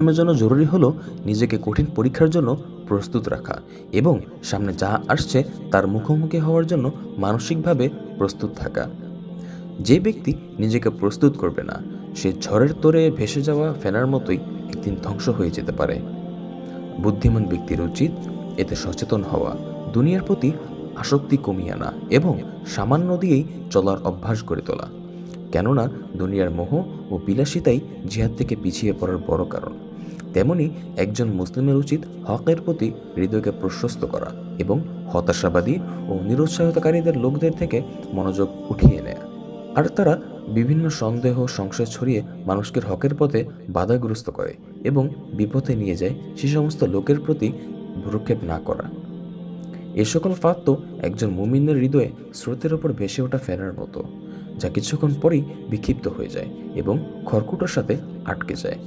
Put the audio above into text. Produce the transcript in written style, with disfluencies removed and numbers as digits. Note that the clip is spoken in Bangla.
আমার জন্য জরুরি হলো নিজেকে কঠিন পরীক্ষার জন্য প্রস্তুত রাখা এবং সামনে যা আসছে তার মুখোমুখি হওয়ার জন্য মানসিকভাবে প্রস্তুত থাকা। যে ব্যক্তি নিজেকে প্রস্তুত করবে না, সে ঝড়ের তোরে ভেসে যাওয়া ফেনার মতোই একদিন ধ্বংস হয়ে যেতে পারে। বুদ্ধিমান ব্যক্তির উচিত এতে সচেতন হওয়া, দুনিয়ার প্রতি আসক্তি কমিয়ে আনা এবং সামান্য দিয়েই চলার অভ্যাস গড়ে তোলা। কেননা দুনিয়ার মোহ ও বিলাসিতাই জিহাদ থেকে পিছিয়ে পড়ার বড় কারণ। তেমনি একজন মুসলিমের উচিত হকের প্রতি হৃদয়কে প্রশস্ত করা এবং হতাশাবাদী ও নিরুৎসাহিতকারীদের লোকদের থেকে মনোযোগ উঠিয়ে নেয়া। আর তারা বিভিন্ন সন্দেহ সংশয় ছড়িয়ে মানুষকে হকের পথে বাধাগ্রস্ত করে এবং বিপথে নিয়ে যায়, সে সমস্ত লোকের প্রতি ভ্রুক্ষেপ না করা। এ সকল ফাঁদ একজন মুমিনের হৃদয়ে স্রোতের ওপর ভেসে ওঠা ফেনার মতো, যা কিছুক্ষণ পরেই বিক্ষিপ্ত হয়ে যায় এবং খড়কুটোর সাথে আটকে যায়।